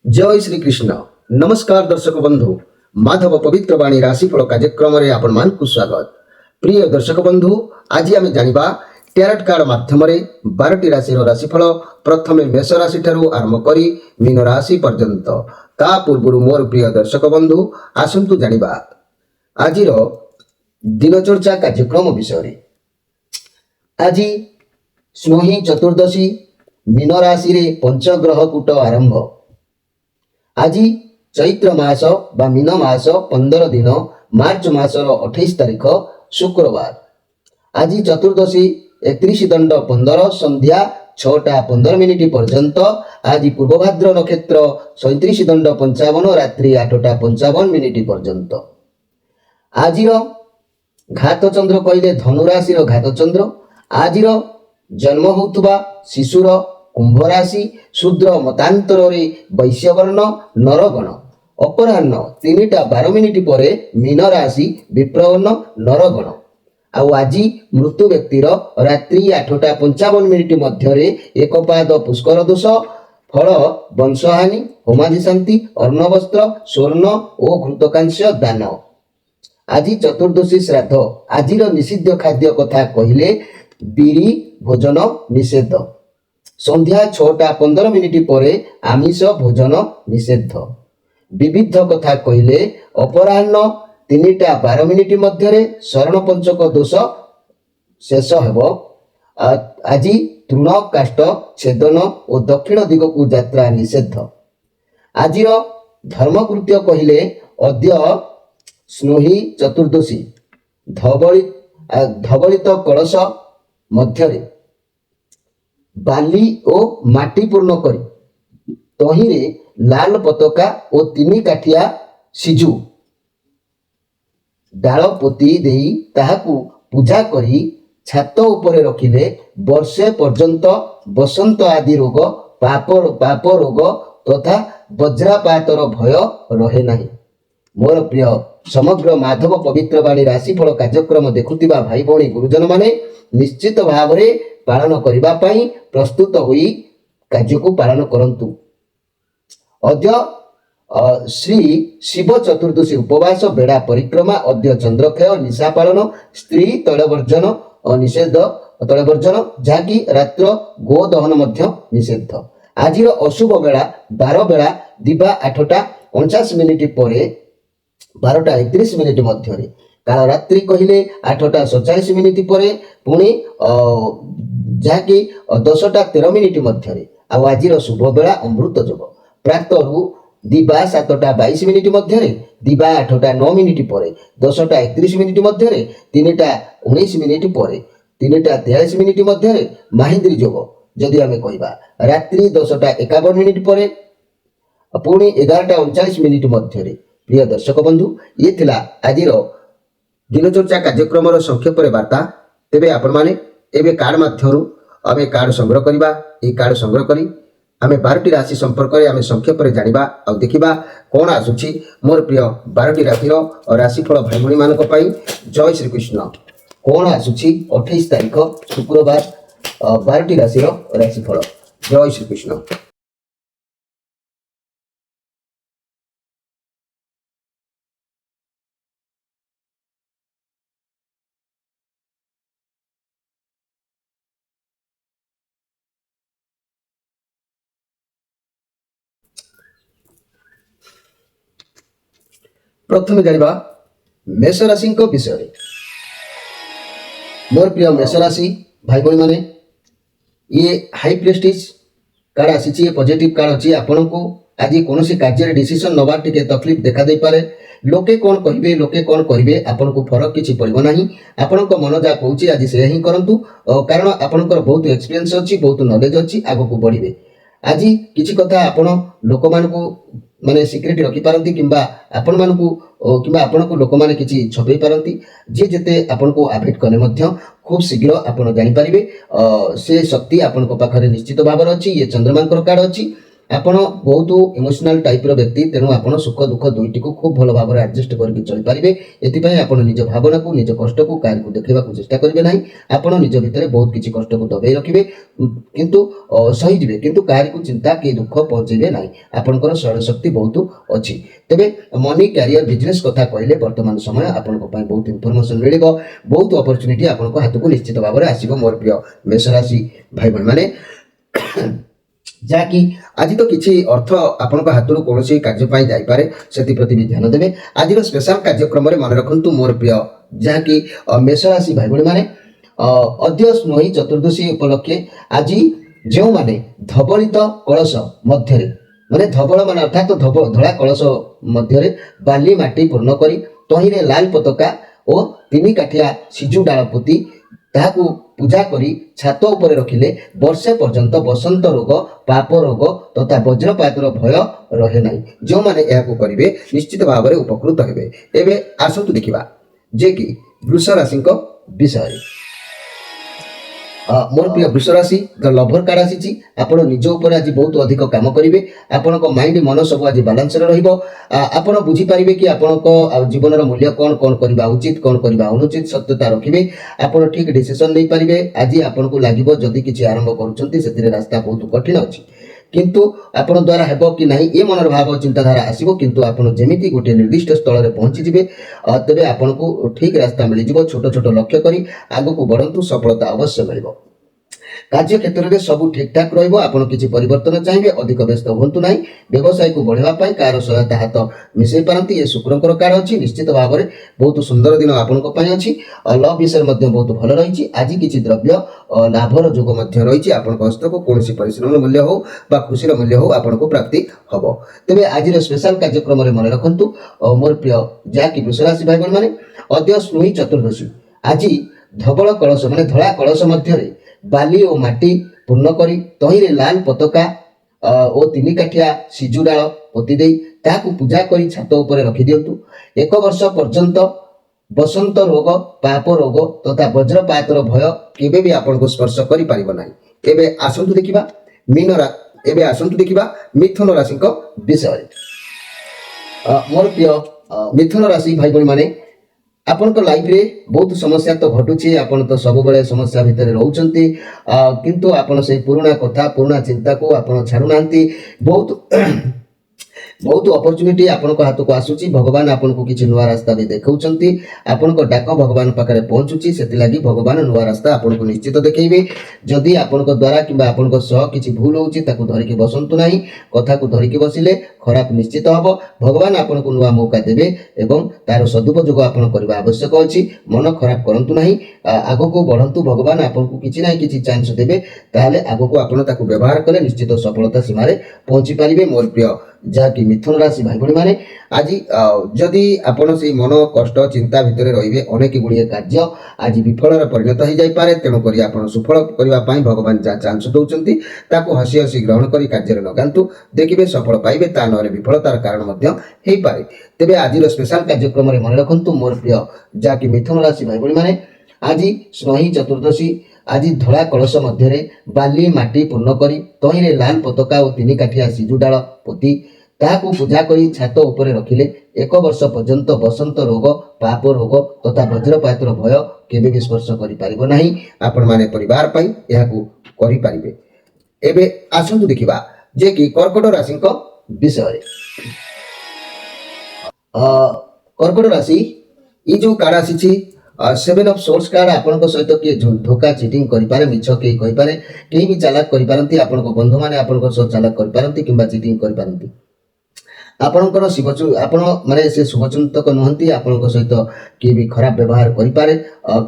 जय श्री कृष्ण। नमस्कार दर्शक बंधु, माधव पवित्र वाणी राशिफल कार्यक्रम में आपण मानकु स्वागत। प्रिय दर्शक बंधु, आज आम जानिबा टैरोट कार्ड माध्यम 12टी राशि राशिफल। प्रथमे मेष राशि ठारू आरंभ करी मीन राशि पर्यंत। ता पूर्व मोर प्रिय दर्शक बंधु आसंतु जानिबा आज दिनचर्चा कार्यक्रम विषय। आज स्नोही चतुर्दशी, मीन राशि रे पंचग्रह कूट आरंभ। आज चैत्र मास बा मीन मास 15 दिन मार्च मासर 28 तारीख शुक्रवार। आज चतुर्दशी 31 दंड 15 संध्या 6:15 पर्यंत। आज पूर्वभाद्र नक्षत्र 37 दंड 55 रात्रि 8:55 पर्यंत। आज घात चंद्र कहले धनुराशि घात चंद्र। आज जन्म होउथबा शिशुर कुंभ राशि, शूद्र मतांतर वैश्यवर्ण नरगण। अपराह्न 3:12 पर मीन राशि विप्रवर्ण नरगण। आज मृत्यु व्यक्तिर रात्रि 8:55 मध्य एकपाद पुष्कर दोष। फल वंशहानि, होमादि शांति, अर्णवस्त्र, स्वर्ण और घृतकांस्य दान। आज चतुर्दशी श्राद्ध। आज निषिद्ध खाद्य कथा कहले बीरी भोजन निषेध। संध्या 6:15 पर आमिष भोजन निषेध। विविध कथा कहले अपराह्न 3:12 मध्य शरण पंचक दोष शेष हेब। आज तृण काष्ठ छेदन और दक्षिण दिग को यात्रा निषेध। आज धर्मकृत्य कहले अद्य स्नोही चतुर्दशी, धवलित कलश मध्य बाली और माटी पूर्ण करी तहिरे लाल पताका और 3 काठिया सिजु डाल पोती देई ताहाकू पूजा करी छात उपरे रखिले वर्षे पर्यंत बसंत आदि रोग, पाप रोग तथा वज्रापातर भय रहे नहीं। मोर प्रिय समग्र माधव पवित्र वाणी राशिफल कार्यक्रम देखुथिबा भाई भौणी गुरुजन माने निश्चित भाव में पालन करबा पई प्रस्तुत होई कार्य को पालन करंतु। अद्य श्री शिव चतुर्दशी उपवास, बेड़ा परिक्रमा, अद्य चंद्रक्षय, निशा पालन, स्त्री तैलवर्जन निषेध, तैलवर्जन जहाँकि रात्र गो दहन मध्य निषेध। आज अशुभ बेड़ा 12 बेड़ा दिबा 8:49 पर 12:31 मध्य। काल रात्रि कहले 8:47 पर पुणी जहाँकि 10:13 मध्य। आज शुभ बेड़ा अमृत जोग प्रातरु दिबा 7:22 मध्य, दिबा 8:09 पर 10:31 मध्य, 3:19 पर 3:43 मध्य माहिंद्री जोग। जदि आम कहवा रात्रि 10:51 पर पुणी 11:39 मध्य। प्रिय दर्शक बंधु, ये थिला आज दिनचर्चा कार्यक्रम संक्षेप वार्ता। तेबे आपण माने एबे कार्ड माध्यम आम कार्ड संग्रह करवा। ये कार्ड संग्रह करी आम 12टी राशि संपर्क में आम संक्षेप में जाना और देखा कौन आसूची मोर प्रिय 12टी राशि राशिफल भाई भणी मान। जय श्री कृष्ण। कौन आसूची 28 तारीख शुक्रवार 12टी राशि राशिफल। जय श्री कृष्ण। प्रथम जानिबा मेष राशि विषय। मोर प्रिय मेष राशि भाई भाई माने ये हाई प्रेस्टीज कार्ड आसी, पॉजिटिव कार्ड अच्छी। आपण को आज कौन कार्य डिसीजन नबार टिके तकलीफ देखा दे पारे। लोके कौन कहिबे, लोके कौन करिवे आपन को फरक किछि पड़िबो नाही। आपन को मन जा कहूची आज से ही करंतु, कारण आपन को बहुत एक्सपीरियंस अच्छी, बहुत नॉलेज अच्छी, आगो को बढ़िबे। आज किछि कथा आपण लोक मान को माने सिक्रेट रखी पारंती किंबा आपण मान को किंबा आपण को लोक माने किछि छपे पारंती। जे जते आपण को अफेक्ट कने मध्य खूब शीघ्र आपण जानि परिबे। से शक्ति आपण को पाखरे निश्चित भाव अच्छी। ये चंद्रमांकर कार्ड अच्छी। ଆପଣ ବହୁତ ଇମୋସନାଲ ଟାଇପ୍ର ବ୍ୟକ୍ତି, ତେଣୁ ଆପଣ ସୁଖ ଦୁଃଖ ଦୁଇଟିକୁ ଖୁବ୍ ଭଲ ଭାବରେ ଆଡଜଷ୍ଟ କରିକି ଚଳିପାରିବେ। ଏଥିପାଇଁ ଆପଣ ନିଜ ଭାବନାକୁ ନିଜ କଷ୍ଟକୁ କାହାକୁ ଦେଖାଇବାକୁ ଚେଷ୍ଟା କରିବେ ନାହିଁ। ଆପଣ ନିଜ ଭିତରେ ବହୁତ କିଛି କଷ୍ଟକୁ ଦବେଇ ରଖିବେ, କିନ୍ତୁ ସହିଯିବେ, କିନ୍ତୁ କାହାରିକୁ ଚିନ୍ତା କି ଦୁଃଖ ପହଞ୍ଚେଇବେ ନାହିଁ। ଆପଣଙ୍କର ଶୈଳ ଶକ୍ତି ବହୁତ ଅଛି। ତେବେ ମନି, କ୍ୟାରିୟର, ବିଜନେସ୍ କଥା କହିଲେ ବର୍ତ୍ତମାନ ସମୟ ଆପଣଙ୍କ ପାଇଁ ବହୁତ ଇନଫର୍ମେସନ୍ ମିଳିବ, ବହୁତ ଅପରଚ୍ୟୁନିଟି ଆପଣଙ୍କ ହାତକୁ ନିଶ୍ଚିତ ଭାବରେ ଆସିବ ମୋର ପ୍ରିୟ ମେଷ ରାଶି ଭାଇ ଭଉଣୀମାନେ। ଯାହାକି ଆଜି ତ କିଛି ଅର୍ଥ ଆପଣଙ୍କ ହାତରୁ କୌଣସି କାର୍ଯ୍ୟ ପାଇଁ ଯାଇପାରେ, ସେଥିପ୍ରତି ବି ଧ୍ୟାନ ଦେବେ। ଆଜିର ସ୍ପେଶାଲ କାର୍ଯ୍ୟକ୍ରମରେ ମନେ ରଖନ୍ତୁ ମୋର ପ୍ରିୟ ଯାହାକି ମେଷ ରାଶି ଭାଇ ଭଉଣୀମାନେ, ଅଦ୍ୟ ସ୍ନୋଇ ଚତୁର୍ଦ୍ଦଶୀ ଉପଲକ୍ଷେ ଆଜି ଯେଉଁମାନେ ଧବଳିତ କଳସ ମଧ୍ୟରେ, ମାନେ ଧବଳ ମାନେ ଅର୍ଥାତ୍ ଧଳା କଳସ ମଧ୍ୟରେ ବାଲି ମାଟି ପୂର୍ଣ୍ଣ କରି ତହିଁରେ ଲାଲ ପତାକା ଓ 3 କାଠିଆ ସିଜୁ ଡାଳ ପୋତି ତାହାକୁ ପୂଜା କରି ଛାତ ଉପରେ ରଖିଲେ ବର୍ଷେ ପର୍ଯ୍ୟନ୍ତ ବସନ୍ତ ରୋଗ, ପାପ ରୋଗ ତଥା ବଜ୍ରପାତର ଭୟ ରହେ ନାହିଁ। ଯେଉଁମାନେ ଏହାକୁ କରିବେ ନିଶ୍ଚିତ ଭାବରେ ଉପକୃତ ହେବେ। ଏବେ ଆସନ୍ତୁ ଦେଖିବା ଯେ କି ବୃଷ ରାଶିଙ୍କ ବିଷୟରେ। ମୋର ପ୍ରିୟ ବୃଷ ରାଶି ଲଭର କାର୍ଡ ଆସିଛି। ଆପଣ ନିଜ ଉପରେ ଆଜି ବହୁତ ଅଧିକ କାମ କରିବେ। ଆପଣଙ୍କ ମାଇଣ୍ଡ ମନ ସବୁ ଆଜି ବାଲାନ୍ସରେ ରହିବ। ଆପଣ ବୁଝିପାରିବେ କି ଆପଣଙ୍କ ଜୀବନର ମୂଲ୍ୟ କ'ଣ, କ'ଣ କରିବା ଉଚିତ, କ'ଣ କରିବା ଅନୁଚିତ, ସତ୍ୟତା ରଖିବେ। ଆପଣ ଠିକ୍ ଡିସିସନ୍ ନେଇପାରିବେ। ଆଜି ଆପଣଙ୍କୁ ଲାଗିବ ଯଦି କିଛି ଆରମ୍ଭ କରୁଛନ୍ତି ସେଥିରେ ରାସ୍ତା ବହୁତ କଠିନ ଅଛି, କିନ୍ତୁ ଆପଣ ଦ୍ୱାରା ହେବ କି ନାହିଁ ଏ ମନର ଭାବ ଚିନ୍ତାଧାରା ଆସିବ, କିନ୍ତୁ ଆପଣ ଯେମିତି ଗୋଟିଏ ନିର୍ଦ୍ଦିଷ୍ଟ ସ୍ଥଳରେ ପହଞ୍ଚିଯିବେ ତେବେ ଆପଣଙ୍କୁ ଠିକ୍ ରାସ୍ତା ମିଳିଯିବ। ଛୋଟ ଛୋଟ ଲକ୍ଷ୍ୟ କରି ଆଗକୁ ବଢ଼ନ୍ତୁ, ସଫଳତା ଅବଶ୍ୟ ମିଳିବ। କାର୍ଯ୍ୟ କ୍ଷେତ୍ରରେ ସବୁ ଠିକଠାକ ରହିବ। ଆପଣ କିଛି ପରିବର୍ତ୍ତନ ଚାହିଁବେ, ଅଧିକ ବ୍ୟସ୍ତ ହୁଅନ୍ତୁ ନାହିଁ। ବ୍ୟବସାୟକୁ ବଢ଼ାଇବା ପାଇଁ କାହାର ସହାୟତା ହାତ ମିଶାଇ ପାରନ୍ତି। ଏ ଶୁକ୍ରଙ୍କର କାର୍ଡ ଅଛି। ନିଶ୍ଚିତ ଭାବରେ ବହୁତ ସୁନ୍ଦର ଦିନ ଆପଣଙ୍କ ପାଇଁ ଅଛି। ଲଭ୍ ବିଷୟରେ ମଧ୍ୟ ବହୁତ ଭଲ ରହିଛି। ଆଜି କିଛି ଦ୍ରବ୍ୟ ଲାଭର ଯୋଗ ମଧ୍ୟ ରହିଛି। ଆପଣଙ୍କ ହସ୍ତକୁ କୌଣସି ପରିଶ୍ରମର ମୂଲ୍ୟ ହେଉ ବା ଖୁସିର ମୂଲ୍ୟ ହେଉ ଆପଣଙ୍କୁ ପ୍ରାପ୍ତି ହେବ। ତେବେ ଆଜିର ସ୍ପେଶାଲ କାର୍ଯ୍ୟକ୍ରମରେ ମନେ ରଖନ୍ତୁ ମୋର ପ୍ରିୟ ଯାହାକି ବୃଷ ରାଶି ଭାଇ ଭଉଣୀମାନେ, ଅଦ୍ୟ ସ୍ନୋଇ ଚତୁର୍ଦ୍ଦଶୀ ଆଜି ଧବଳ କଳସ ମାନେ ଧଳା କଳସ ମଧ୍ୟରେ ବାଲି ଓ ମାଟି ପୂର୍ଣ୍ଣ କରି ତହିଁରେ ଲାଲ ପତାକା ଓ 3 କାଠିଆ ସିଜୁ ଡାଳ ପୋତି ଦେଇ ତାହାକୁ ପୂଜା କରି ଛାତ ଉପରେ ରଖିଦିଅନ୍ତୁ। 1 ବର୍ଷ ପର୍ଯ୍ୟନ୍ତ ବସନ୍ତ ରୋଗ, ପାପ ରୋଗ ତଥା ବଜ୍ରପାତର ଭୟ କେବେ ବି ଆପଣଙ୍କୁ ସ୍ପର୍ଶ କରିପାରିବ ନାହିଁ। ଏବେ ଆସନ୍ତୁ ଦେଖିବା ମିଥୁନ ରାଶିଙ୍କ ବିଷୟରେ। ମୋର ପ୍ରିୟ ମିଥୁନ ରାଶି ଭାଇ ଭଉଣୀମାନେ, ଆପଣଙ୍କ ଲାଇଫରେ ବହୁତ ସମସ୍ୟା ତ ଘଟୁଛି। ଆପଣ ତ ସବୁବେଳେ ସମସ୍ୟା ଭିତରେ ରହୁଛନ୍ତି, କିନ୍ତୁ ଆପଣ ସେଇ ପୁରୁଣା କଥା, ପୁରୁଣା ଚିନ୍ତାକୁ ଆପଣ ଛାଡ଼ୁନାହାନ୍ତି। ବହୁତ ଅପରଚ୍ୟୁନିଟି ଆପଣଙ୍କ ହାତକୁ ଆସୁଛି। ଭଗବାନ ଆପଣଙ୍କୁ କିଛି ନୂଆ ରାସ୍ତା ବି ଦେଖାଉଛନ୍ତି। ଆପଣଙ୍କ ଡାକ ଭଗବାନ ପାଖରେ ପହଞ୍ଚୁଛି, ସେଥିଲାଗି ଭଗବାନ ନୂଆ ରାସ୍ତା ଆପଣଙ୍କୁ ନିଶ୍ଚିତ ଦେଖାଇବେ। ଯଦି ଆପଣଙ୍କ ଦ୍ୱାରା କିମ୍ବା ଆପଣଙ୍କ ସହ କିଛି ଭୁଲ ହେଉଛି ତାକୁ ଧରିକି ବସନ୍ତୁ ନାହିଁ। କଥାକୁ ଧରିକି ବସିଲେ ଖରାପ ନିଶ୍ଚିତ ହେବ। ଭଗବାନ ଆପଣଙ୍କୁ ନୂଆ ମୌକା ଦେବେ ଏବଂ ତାର ସଦୁପଯୋଗ ଆପଣ କରିବା ଆବଶ୍ୟକ ଅଛି। ମନ ଖରାପ କରନ୍ତୁ ନାହିଁ, ଆଗକୁ ବଢ଼ନ୍ତୁ। ଭଗବାନ ଆପଣଙ୍କୁ କିଛି ନାହିଁ କିଛି ଚାନ୍ସ ଦେବେ, ତାହେଲେ ଆଗକୁ ଆପଣ ତାକୁ ବ୍ୟବହାର କଲେ ନିଶ୍ଚିତ ସଫଳତା ସୀମାରେ ପହଞ୍ଚି ପାରିବେ। ମୋର ପ୍ରିୟ ଯାହାକି ମିଥୁନ ରାଶି ଭାଇ ଭଉଣୀମାନେ, ଆଜି ଯଦି ଆପଣ ସେଇ ମନ କଷ୍ଟ ଚିନ୍ତା ଭିତରେ ରହିବେ, ଅନେକ ଗୁଡ଼ିଏ କାର୍ଯ୍ୟ ଆଜି ବିଫଳରେ ପରିଣତ ହୋଇଯାଇପାରେ। ତେଣୁକରି ଆପଣ ସୁଫଳ କରିବା ପାଇଁ ଭଗବାନ ଯାହା ଚାନ୍ସ ଦେଉଛନ୍ତି ତାକୁ ହସି ହସି ଗ୍ରହଣ କରି କାର୍ଯ୍ୟରେ ଲଗାନ୍ତୁ, ଦେଖିବେ ସଫଳ ପାଇବେ। ତା ନହେଲେ ବିଫଳତାର କାରଣ ମଧ୍ୟ ହେଇପାରେ। ତେବେ ଆଜିର ସ୍ପେଶାଲ କାର୍ଯ୍ୟକ୍ରମରେ ମନେ ରଖନ୍ତୁ ମୋର ପ୍ରିୟ ଯାହାକି ମିଥୁନ ରାଶି ଭାଇ ଭଉଣୀମାନେ, ଆଜି ସ୍ନୋଇ ଚତୁର୍ଦ୍ଦଶୀ ଆଜି ଧଳା କଳସ ମଧ୍ୟରେ ବାଲି ମାଟି ପୂର୍ଣ୍ଣ କରି ତହିଁରେ ଲାଲ ପତାକା ଓ 3 କାଠିଆ ସିଜୁ ଡାଳ ପୋତି ତାହାକୁ ପୂଜା କରି ଛାତ ଉପରେ ରଖିଲେ 1 ବର୍ଷ ପର୍ଯ୍ୟନ୍ତ ବସନ୍ତ ରୋଗ, ପାପ ରୋଗ ତଥା ବଜ୍ରପାତର ଭୟ କେବେ ବି ସ୍ପର୍ଶ କରିପାରିବ ନାହିଁ। ଆପଣମାନେ ପରିବାର ପାଇଁ ଏହାକୁ କରିପାରିବେ। ଏବେ ଆସନ୍ତୁ ଦେଖିବା ଯେ କି କର୍କଟ ରାଶିଙ୍କ ବିଷୟରେ। କର୍କଟ ରାଶି ଏ ଯେଉଁ କାର୍ଡ ଆସିଛି 7 ଅଫ୍ ସୋର୍ସ କାର୍ଡ, ଆପଣଙ୍କ ସହିତ କିଏ ଧୋକା ଚିଟିଂ କରିପାରେ, ମିଛ କେହି କହିପାରେ, କେହି ବି ଚାଲାକ କରିପାରନ୍ତି। ଆପଣଙ୍କ ବନ୍ଧୁମାନେ ଆପଣଙ୍କ ସହ ଚାଲାକ କରିପାରନ୍ତି କିମ୍ବା ଚିଟିଂ କରିପାରନ୍ତି। ଆପଣଙ୍କର ଆପଣ ମାନେ ସେ ଶୁଭଚିନ୍ତକ ନୁହନ୍ତି। ଆପଣଙ୍କ ସହିତ କିଏ ବି ଖରାପ ବ୍ୟବହାର କରିପାରେ।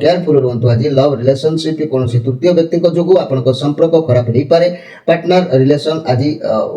କେୟାରଫୁଲ ରୁହନ୍ତୁ। ଆଜି ଲଭ୍ ରିଲେସନସିପ୍ କୌଣସି ତୃତୀୟ ବ୍ୟକ୍ତିଙ୍କ ଯୋଗୁଁ ଆପଣଙ୍କ ସମ୍ପର୍କ ଖରାପ ହେଇପାରେ। ପାର୍ଟନର ରିଲେସନ ଆଜି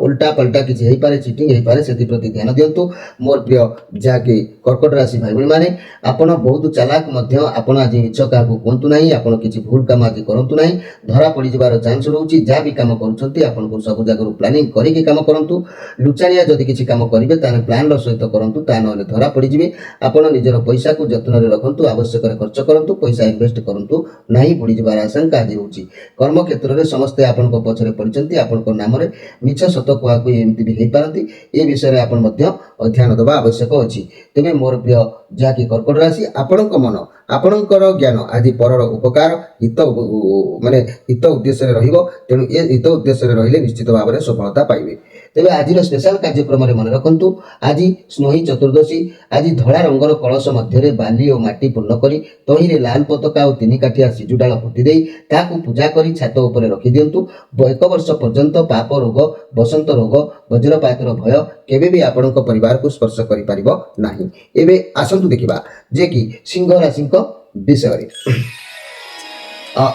ଉଲ୍ଟା ପାଲ୍ଟା କିଛି ହେଇପାରେ, ଚିଟିଂ ହେଇପାରେ, ସେଥିପ୍ରତି ଧ୍ୟାନ ଦିଅନ୍ତୁ। ମୋର ପ୍ରିୟ ଯାହାକି କର୍କଟ ରାଶି ଭାଇ ଭଉଣୀମାନେ, ଆପଣ ବହୁତ ଚାଲାକ ମଧ୍ୟ। ଆପଣ ଆଜି ମିଛ କାହାକୁ କୁହନ୍ତୁ ନାହିଁ। ଆପଣ କିଛି ଭୁଲ କାମ ଆଜି କରନ୍ତୁ ନାହିଁ, ଧରା ପଡ଼ିଯିବାର ଚାନ୍ସ ରହୁଛି। ଯାହା ବି କାମ କରୁଛନ୍ତି ଆପଣଙ୍କୁ ସବୁ ଜାଗାରୁ ପ୍ଲାନିଂ କରିକି କାମ କରନ୍ତୁ। ଲୁଚାଣିଆ ଯଦି କିଛି କାମ କରିବେ ତାହେଲେ ପ୍ଲାନର ସହିତ କରନ୍ତୁ, ତା ନହେଲେ ଧରା ପଡ଼ିଯିବେ। ଆପଣ ନିଜର ପଇସାକୁ ଯତ୍ନରେ ରଖନ୍ତୁ, ଆବଶ୍ୟକରେ ଖର୍ଚ୍ଚ କରନ୍ତୁ। पैसा इन्वेस्ट करंतु नाही बुड़ी जबार आशंका आज रहउची कर्म क्षेत्र रे समस्त आपनको पछरे पड़चंती आपनको नाम रे मिछ सत कुआ को एमती भी हे पारंती ए विषय रे आपण मध्य ध्यान देबा आवश्यक अछि तेबे मोर प्रिय जाकी कर्कट राशि आपणक मन आपणकर ज्ञान आदि परर उपकार हित माने हित उद्देश्य रे रहिबो तेणु ए हित उद्देश्य रे रहिले निश्चित भाव रे सफलता पाइबे तेबे आज स्पेशल कार्यक्रम रे मन रखंतु आज स्नोही चतुर्दशी आज धड़ा रंगर कलश मध्य बाली और माटी पूर्ण करी तहिरे लाल पताका और तीन काठिया सिजु डाल पोति देई ताकू पूजा करी छात ऊपर रखि दियंतु 1 वर्ष पर्यंत पाप रोग बसंत रोग वज्रपातर भय केबे भी आपणक परिवार को स्पर्श करि परिबो नाही एबे आसंतु देखिबा जे कि सिंह राशि विषय रे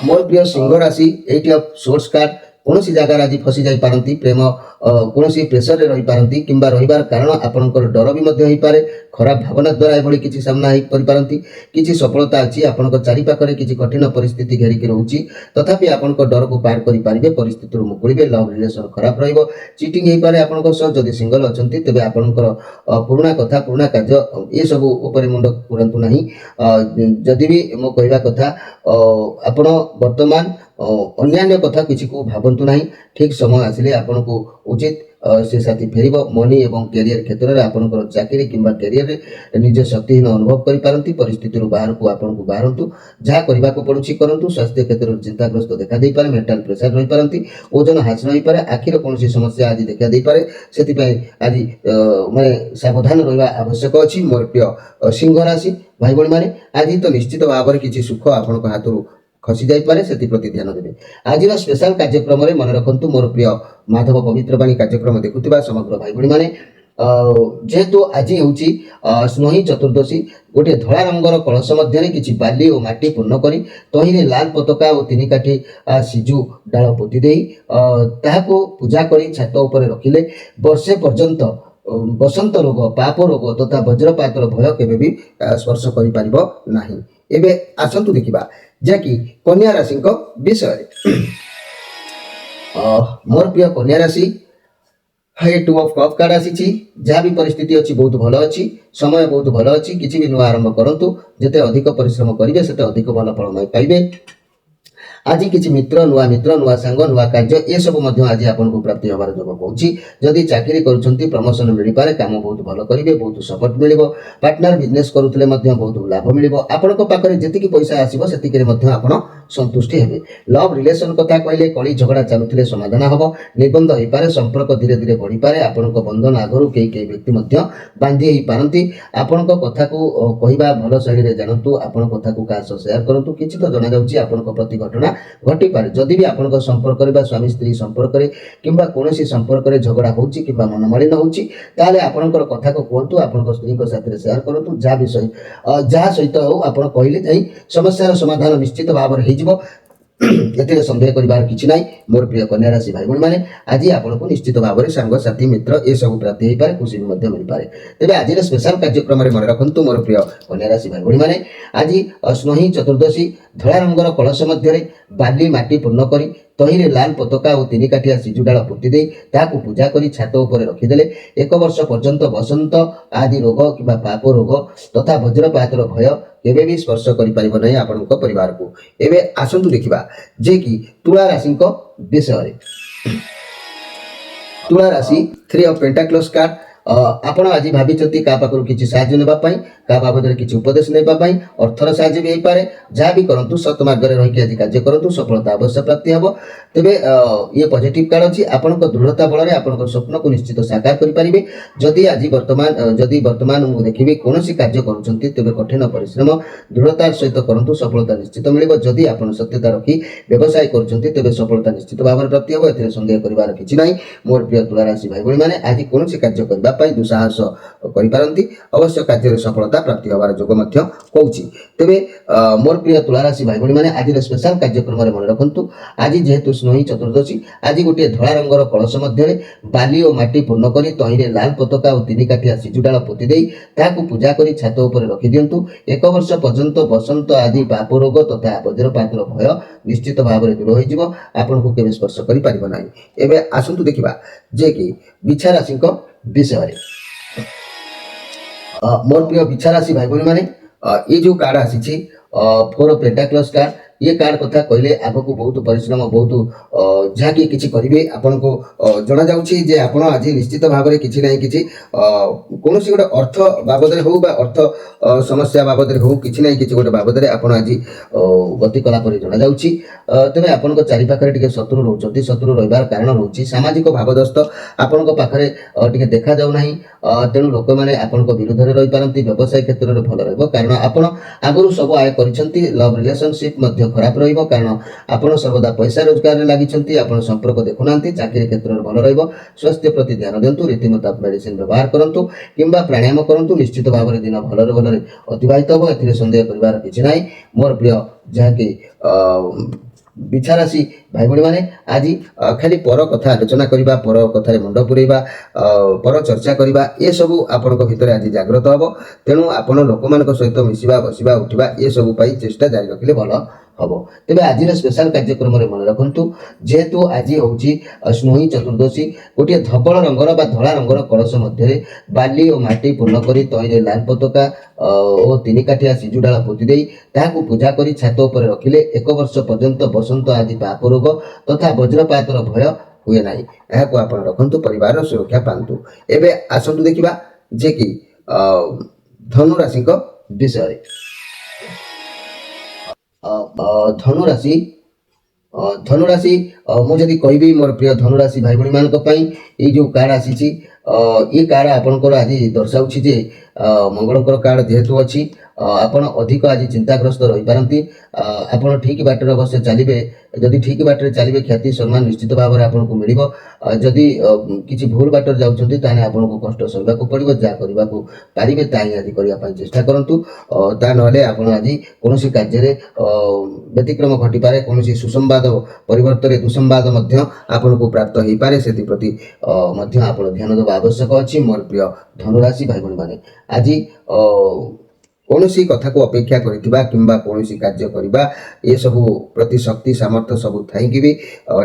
मोर प्रिय सिंह राशि एटी ऑफ सोर्स कार्ड कौन सी जगह आज फसी जाई पारंती प्रेम कौन सी प्रेसर रे रही पारंती किंबा रहिबार कारण आपनकर डर भी मध्य होई पारे खराब भावना द्वारा एभली किछि सामना होई करि पारंती किछि सफलता अछि आपनकर चारि पाखरे किछि कठिन परिस्थिति घेरि के रहउची तथापि आपनकर डर को पार करि पारिबे परिस्थिति मुकुलिबे लव रिलेशन खराब रहइबो चीटिंग होई पारे आपनकर सह जदि सिंगल अछंती तबे आपनकर पुराना कथा पुराना कार्य ए सब ऊपर मुंड पुरंतु नाही जदि भी मो कहबा कथा आपण वर्तमान अन्यान्य कथा किसी को भावंतु नहीं ठीक समय आसिले आपन को उचित से साथी फेरिबो मनी एवं कैरियर क्षेत्र रे आपनकर चाकरी किंबा कैरियर रे निज शक्तिहीन अनुभव करि पारंती परिस्थिति रु बाहर को आपन को बाहरंतु जहा करबा को पड़ुची करंतु स्वास्थ्य क्षेत्र रे चिंताग्रस्त देखा दे पारे मेंटल प्रेशर रही पारंती ओजन हास रही पारे आखिर कोनसी समस्या आदि देखा दे पारे सेति पय आदि माने सावधान रहबा आवश्यक अछि मोर प्रिय सिंह राशि भाई बणी माने आज तो निश्चित भाव रे किछि सुख आपन को हाथरू खसी जाई पारे सेति प्रति ध्यान देबे आज स्पेशल कार्यक्रम रे मन रखंतु मोर प्रिय माधव पवित्र बाणी कार्यक्रम देखुतिबा समग्र भाई बणी माने जेहेतु आज होउची स्नोही चतुर्दशी गोटे धड़ा रंगर कलश मध्य किछि बाली और माटी पूर्ण करी तहिरे लाल पताका और तीन काठी सिजु डाल पोति देई ताहाको पूजा करी छात ऊपर रखिले वर्षे पर्यंत बसंत रोग पाप रोग तथा वज्रपातर भय केबे भी स्पर्श करि पारिबो नाही एबे आसंतु देखिबा जाकि कन्या राशि विषय मोर प्रिय कन्या राशि हे 2 ऑफ कप कार्ड आसी जहाँ भी परिस्थिति अच्छी बहुत भल अच्छी समय बहुत भल अच्छी किसी भी नुआ आरंभ करूँ जिते अधिक परिश्रम करेंगे से अधिक भल फल पाइबे आज किसी मित्र नुआ सांग नुआ कार्य ये सब आज आपको प्राप्ति हमार जोग कहूँ जदि चाकरी करुँच प्रमोशन मिल पारे काम बहुत भल करेंगे बहुत सपोर्ट मिल पार्टनर बिजनेस करुले बहुत लाभ मिल आपण पाखे जी पैसा आसो से संतुष्टि हेबे लव रिलेशन कथा कहले कली झगड़ा चलुले समाधान हम निबंध हो पारे संपर्क धीरे धीरे बढ़ी पारे आपण बंधन आगु कई व्यक्ति बांधी हो पारती आपण कथा को कहवा भल शैली जानतु आपण कथा को क्या सेयार करूँ कि तो जना जाऊँगी आपण प्रति घटना घटी पारे जदि भी आपण संपर्क स्वामी स्त्री संपर्क किंबा कौन संपर्क झगड़ा होची किंबा मनमालिन होची ताले आपणकर कथा को कहतु आपण स्त्री साथ सेयार करूँ जहाँ विषय जहाँ सहित हो आप कहले जाई समस्यार समाधान निश्चित भाव एते संदेह करिवार किछि नाही मोर प्रिय कन्या राशि भाई बहन माने आज आपको निश्चित भाव में सांग साथी मित्र ये सब प्राप्ति हो पारे खुशी भी मिल पारे तेज आज स्पेशल कार्यक्रम में मन रखु मोर प्रिय कन्या राशि भाई बहन माने आज स्नोही चतुर्दशी धड़ा रंगर कलश मध्य बाली माटी पूर्ण करी तहिरे लाल पताका और तीन काठिया सिजु डाल पोति देई ताकू पूजा करी छात ऊपर रखिदेले 1 वर्ष पर्यंत बसंत आदि रोग किंबा पाप रोग तथा वज्रपातर भय केबे भी स्पर्श करि परिबो नै आपनक परिवार को एबे आसंतु देखिबा जे कि तुला राशि विषय रे तुला राशि 3 ऑफ पेंटाक्लस कार्ड आपण आज भाभी क्या पाखु किसी साहाଯ୍य नापी क्या बाबद किसी उपदेश नापी अर्थर साहाଯ୍य भी पारे जहाँ भी करूँ सत मार्ग रही आज कार्य करूँ सफलता अवश्य प्राप्ति हम तेरे ये पॉजिटिव कार्ड अच्छी आपण दृढ़ता बल में आपण स्वप्न को निश्चित साकार करेंगे जदि आज वर्तमान मुझे देखी कौन कार्य करें कठिन परिश्रम दृढ़तार सहित करूँ सफलता निश्चित मिल जदि आप सत्यता रखी व्यवसाय करें सफलता निश्चित भाव में प्राप्ति हम ए सन्देह कर किसी ना मोर प्रिय तुला राशि भाई भाई मैंने आज कौन कार्य करने दुस्साहस करि अवश्य कार्य सफलता प्राप्ति हमार जोग कहूँ तेरे मोर प्रिय तुला राशि भाई भाई मैंने आज स्पेशल कार्यक्रम में मन रखु आज जेहेतु स्नोही चतुर्दशी आज गोटे धड़ा रंगर कलश मध्य बाली और माटी पूर्ण करी तहिरे लाल पताका और तीन काठिया सिजु डाल पोति देई ताकू पूजा करी छात ऊपर रखि दियंतु 1 वर्ष पर्यंत बसंत आदि पाप रोग तथा वज्रपातर भय निश्चित भाव में दूर हो आपन को केबे स्पर्श करि परिबो नाही एबे आसंतु देखिबा जे कि बिछा राशि विषय मोर प्रिय बिछा राशि भाई बहन माने ये जो कार्ड आसी फोर ऑफ पेंटाक्लस कार्ड ये कार्ड कथा कहले आगको बहुत परिश्रम बहुत जहाँकि किसी करेंगे आपन को जना जाउछि जे आपण आज निश्चित भाव में किसी ना कि कौन गोटे अर्थ बाबद हो बा अर्थ समस्या बाबद हो किसी ना कि गोटे बाबद आपण आज गति कला पर जना जाउछि तेबे आपण को चारि पाखरे टिके शत्रु रहउछथि शत्रु रहिबार कारण रहउछि सामाजिक भावदस्त आपण को पाखरे टिके देखा जाउ नाही तेणु लोक माने आपण को विरोध रे रहि पारंती व्यवसाय क्षेत्र रे भल रहबो कारण आपण आगुरु सब आय करिसंती लव रिलेशनशिप मध्य खराब रहिबो कारण आपण सर्वदा पैसा रोजगार रे लागिसंती आपण संपर्क देखुनांती चाकरी क्षेत्र रे भल रहबो स्वास्थ्य प्रति ध्यान देंतु रीतिमत मेडिसिन व्यवहार करंतु किंबा प्राणायाम करंतु निश्चित भाव रे दिन भल अतिबाहित हो एथिरे संदेह करिवार किछि नाही मोर प्रिय जहाँकि बिछा राशि भाई भाई मैंने आज खाली पर कथा आलोचना करवा पर कथार मुंड पुरेवा पर चर्चा करवा ये सब आपण भितर आज जागृत हम तेणु आपण लोक मान सहित मिसवा बसवा उठा ये सब चेष्टा जारी रखिले भल हम तेज आज स्पेशल कार्यक्रम मन रखु जेहेतु आज हूँ स्नोही चतुर्दशी गोटे धवल रंगर धला रंगर कलश मध्य बाली और माटी पूर्ण कर तईरे लाल पताका और तीन काठिया सिजु डाल पोति दे पूजा कर छात उपर रखिले एक वर्ष पर्यंत बसंत आदि पाप रोग तथा वज्रपातर भय हुए ना यहाँ आप रखु परिवार सुरक्षा पातु एवं आसतु देखा जे कि धनुराशि विषय धनुराशि धनुराशि मुझे कहि मोर प्रिय धनुराशि भाई भाई मान ये जो कार्ड आसी ये कार्ड आपंकर आज दर्शाऊँ जे मंगलकर कार्ड जेहेतु अच्छी आपण अधिक आज चिंताग्रस्त रही पारती आपण ठीक बाटर अवश्य चलिए जदि ठीक बाटर चलिए ख्याति सम्मान निश्चित भाव में आपको मिल जदि किसी भूल बाटर जाऊँच आपन को कष्ट सहवा पड़ो जहाँ करने को पारे ताही आज करने चेष्टा करूँ ता ना आज कौन कार्य व्यतिक्रम घटी पारे कौन सुसंवाद परिवर्तन दुसंवाद आपन को प्राप्त हो पारे से प्रति आप ध्यान देवा आवश्यक अच्छी मोर प्रिय धनुराशि भाई भाई मैंने आज कौन कथा को अपेक्षा करिथिबा किंबा कौन कार्य करबा ये सब प्रति शक्ति सामर्थ्य सब थी भी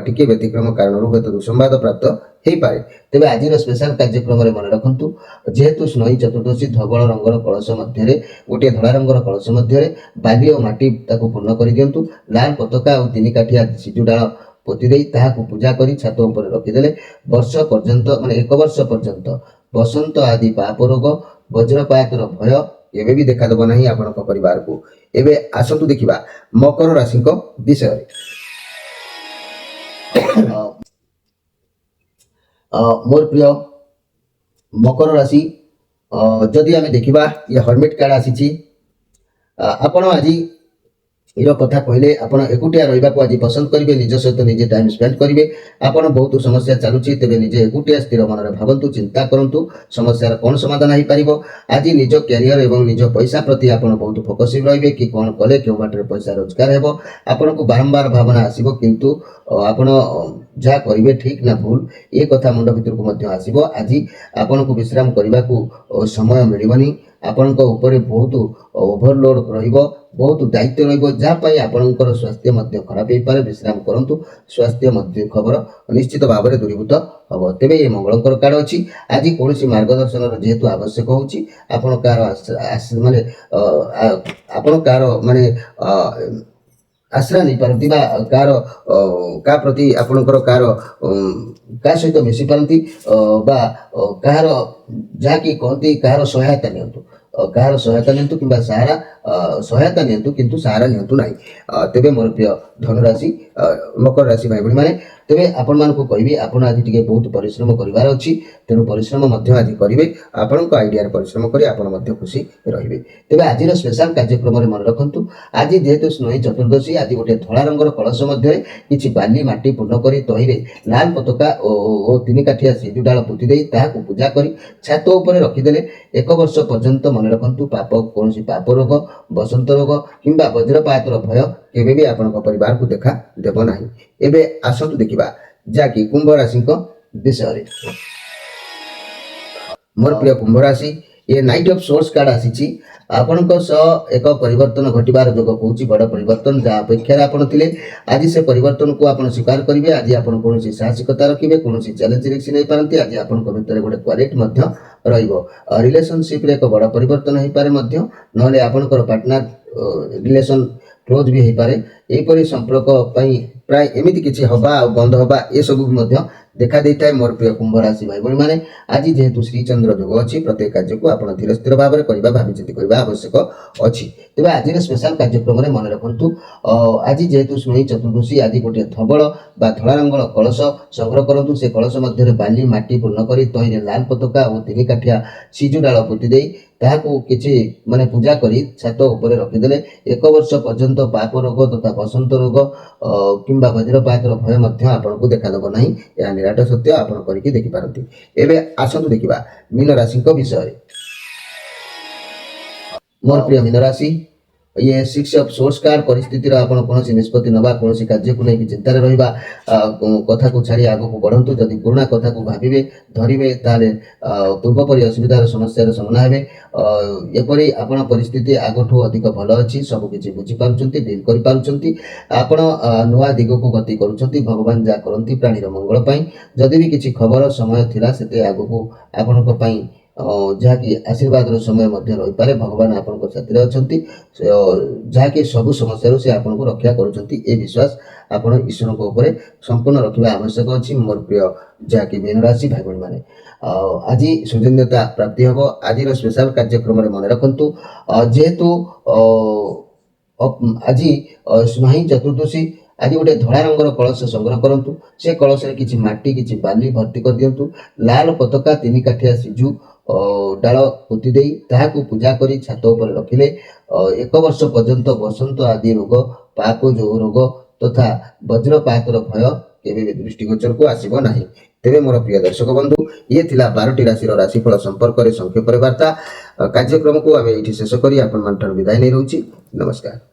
टिके व्यतिक्रम कारण हूँ दुसंवाद प्राप्त हो पाए तेज आज स्पेशल कार्यक्रम मन रखु जेहेतु स्नोही चतुर्दशी धवल रंगर कलश मध्य गोटे धला रंगर कलश मध्य बाली और माटी पूर्ण कर दिंतु लाल पताका और तीन काठिया सिजु डाल पोति दे पूजा कर छात उपर रखिदे वर्ष पर्यंत माने एक वर्ष पर्यंत बसंत आदि पाप रोग वज्रपातर भय एवं भी देखा देव ना आपण परिवार को एवं आसतु देखा मकर राशि विषय मोर प्रिय मकर राशि जदि आम देखा ये हर्मिट कार्ड आसी आपण आज ये कथा कहले आप एकुटिया रहा आज पसंद करेंगे निज सहित निजे टाइम स्पेंड करेंगे आपड़ बहुत समस्या चलुची तेज निजे एकुटिया स्थिर मन में भावतु चिंता करूँ समस्यार कौन समाधान हो पार आज निज कैरियर एवं निज पैसा प्रति आप बहुत फोकसिंग रे कि कौन कले क्यों बाटर पैसा रोजगार हो आपन को बारंबार भावना आसो किंतु आपण जहाँ करेंगे ठीक ना भूल ये कथा मुंड भर को आसो आज आपन को विश्राम करने को समय मिलनी आपण बहुत ओभरलोड बहुत दायित्व रही आपणकर स्वास्थ्य खराब हो पारे विश्राम करूँ स्वास्थ्य खबर निश्चित भाव में दूरीभूत हम तेज ये मंगलकर कार्ड अच्छी आज कौन मार्गदर्शन जेहेतु आवश्यक होने आपण कार माने आश्रा नहीं पारती कार का प्रति आपणकर कार का सहित मिसी पारती कहार जहाँकि कहती कहार सहायता नियंतु कहार सहायता नियंतु किंबा सहारा सहायता नियंतु किंतु सहारा नियंतु नाही तेबे मोर प्रिय धनुराशि मकर राशि भाई भाई माने तेबे आपण मान को कहबी आपण आज टिके बहुत परिश्रम करिवार अछि तेनु परिश्रम मध्य आज करिवे आपण को आइडिया परिश्रम करी आपण मध्य खुशी रहिबे तेबे आज स्पेशल कार्यक्रम रे मन रखंतु आज जेहेतु स्नोही चतुर्दशी आज गोटे धला रंगर कलश मध्य किछि बाली माटी पूर्ण करी तहिरे लाल पताका ओ तीन काठिया सिजु डाल पुति देई ताहाकु पूजा करी छात ऊपर रखिदेले एक वर्ष पर्यंत मन रखंतु पाप कौन पाप रोग बसंत रोग किंबा वज्रपातर भय केबे भी आपण परिवार को देखा देव नाही एबे आसतु देखिबा जाकि कुंभ राशि विषय मोर प्रिय कुंभ राशि ये नाइट ऑफ सोर्स कार्ड आसी आपण एक परिवर्तन घटबार जोग कहूँ बड़ परिवर्तन जहाँ अपेक्षा आपड़ थे आज से परिवर्तन को आप स्वीकार करेंगे आज आप कौन साहसिकता रखिए कौन चैलेंज रिस्क नहीं पारती आज आप भर गोटे क्वालिटी रिलेशनशिप एक बड़ परिवर्तन हो पारे ना आपणकर पार्टनर ରିଲେସନ କ୍ଲୋଜ ବି ହେଇପାରେ। ଏହିପରି ସମ୍ପର୍କ ପାଇଁ ପ୍ରାୟ ଏମିତି କିଛି ହବା ଆଉ ବନ୍ଦ ହବା ଏସବୁ ବି ମଧ୍ୟ ଦେଖା ଦେଇଥାଏ। ମୋର ପ୍ରିୟ କୁମ୍ଭ ରାଶି ଭାଇ ଭଉଣୀ ମାନେ, ଆଜି ଯେହେତୁ ଶ୍ରୀଚନ୍ଦ୍ର ଯୋଗ ଅଛି, ପ୍ରତ୍ୟେକ କାର୍ଯ୍ୟକୁ ଆପଣ ଧୀର ସ୍ଥିର ଭାବରେ କରିବା, ଭାବିଚିନ୍ତି କରିବା ଆବଶ୍ୟକ ଅଛି। ତେବେ ଆଜିର ସ୍ପେଶାଲ କାର୍ଯ୍ୟକ୍ରମରେ ମନେ ରଖନ୍ତୁ, ଆଜି ଯେହେତୁ ସ୍ନେହୀ ଚତୁର୍ଦ୍ଦଶୀ, ଆଜି ଗୋଟିଏ ଧବଳ ବା ଧଳା ରଙ୍ଗର କଳସ ସଂଗ୍ରହ କରନ୍ତୁ। ସେ କଳସ ମଧ୍ୟରେ ବାଲି ମାଟି ପୂର୍ଣ୍ଣ କରି ତହିଁରେ ଲାଲ ପତାକା ଓ 3 କାଠିଆ ସିଜୁ ଡାଳ ପୋତି ଦେଇ ତାହାକୁ କିଛି ପୂଜା କରି ଛାତ ଉପରେ ରଖିଦେଲେ 1 ବର୍ଷ ପର୍ଯ୍ୟନ୍ତ ପାପ ରୋଗ ତଥା ବସନ୍ତ ରୋଗ କିମ୍ବା ବଜ୍ରପାତର ଭୟ ମଧ୍ୟ ଆପଣଙ୍କୁ ଦେଖାଦେବ ନାହିଁ। ଏହା ନିରାଟ ସତ୍ୟ, ଆପଣ କରିକି ଦେଖିପାରନ୍ତି। ଏବେ ଆସନ୍ତୁ ଦେଖିବା ମୀନ ରାଶିଙ୍କ ବିଷୟରେ। ମୋର ପ୍ରିୟ ମୀନ ରାଶି, ଇଏ 6 ଅଫ୍ ସୋର୍ସ କାର୍ଡ। ପରିସ୍ଥିତିର ଆପଣ କୌଣସି ନିଷ୍ପତ୍ତି ନେବା, କୌଣସି କାର୍ଯ୍ୟକୁ ନେଇକି ଚିନ୍ତାରେ ରହିବା, କଥାକୁ ଛାଡ଼ି ଆଗକୁ ବଢ଼ନ୍ତୁ। ଯଦି ପୁରୁଣା କଥାକୁ ଭାବିବେ ଧରିବେ, ତାହେଲେ ପୂର୍ବପରି ଅସୁବିଧାର ସମସ୍ୟାର ସାମ୍ନା ହେବେ। ଏପରି ଆପଣ ପରିସ୍ଥିତି ଆଗଠୁ ଅଧିକ ଭଲ ଅଛି, ସବୁ କିଛି ବୁଝିପାରୁଛନ୍ତି, ଡିଲ୍ କରିପାରୁଛନ୍ତି। ଆପଣ ନୂଆ ଦିଗକୁ ଗତି କରୁଛନ୍ତି। ଭଗବାନ ଯାହା କରନ୍ତି ପ୍ରାଣୀର ମଙ୍ଗଳ ପାଇଁ। ଯଦି ବି କିଛି ଖବର ସମୟ ଥିଲା, ସେତେ ଆଗକୁ ଆପଣଙ୍କ ପାଇଁ ଯାହାକି ଆଶୀର୍ବାଦର ସମୟ ମଧ୍ୟ ରହିପାରେ। ଭଗବାନ ଆପଣଙ୍କ ସାଥିରେ ଅଛନ୍ତି, ଯାହାକି ସବୁ ସମସ୍ୟାରୁ ସେ ଆପଣଙ୍କୁ ରକ୍ଷା କରୁଛନ୍ତି। ଏ ବିଶ୍ୱାସ ଆପଣ ଈଶ୍ୱରଙ୍କ ଉପରେ ସମ୍ପୂର୍ଣ୍ଣ ରଖିବା ଆବଶ୍ୟକ ଅଛି। ମୋର ପ୍ରିୟ ଯାହାକି ମୀନ ରାଶି ଭାଇ ଭଉଣୀ ମାନେ, ଆଜି ସୌଜନ୍ୟତା ପ୍ରାପ୍ତି ହେବ। ଆଜିର ସ୍ପେଶାଲ କାର୍ଯ୍ୟକ୍ରମରେ ମନେ ରଖନ୍ତୁ, ଯେହେତୁ ଆଜି ସ୍ନେହୀ ଚତୁର୍ଦ୍ଦଶୀ, ଆଜି ଗୋଟେ ଧଳା ରଙ୍ଗର କଳସ ସଂଗ୍ରହ କରନ୍ତୁ। ସେ କଳସରେ କିଛି ମାଟି, କିଛି ବାଲି ଭର୍ତ୍ତି କରିଦିଅନ୍ତୁ। ଲାଲ ପତାକା 3 କାଠିଆ ସିଜୁ ଡାଳ ପୋତି ଦେଇ ତାହାକୁ ପୂଜା କରି ଛାତ ଉପରେ ରଖିଲେ 1 ବର୍ଷ ପର୍ଯ୍ୟନ୍ତ ବସନ୍ତ ଆଦି ରୋଗ, ପାପ ଯୋଗ ରୋଗ ତଥା ବଜ୍ରପାତର ଭୟ କେବେ ବି ଦୃଷ୍ଟିଗୋଚରକୁ ଆସିବ ନାହିଁ। ତେବେ ମୋର ପ୍ରିୟ ଦର୍ଶକ ବନ୍ଧୁ, ଇଏ ଥିଲା 12ଟି ରାଶିର ରାଶିଫଳ ସମ୍ପର୍କରେ ସଂକ୍ଷେପରେ ବାର୍ତ୍ତା। କାର୍ଯ୍ୟକ୍ରମକୁ ଆମେ ଏଇଠି ଶେଷ କରି ଆପଣମାନଙ୍କଠାରୁ ବିଦାୟ ନେଇ ରହୁଛି। ନମସ୍କାର।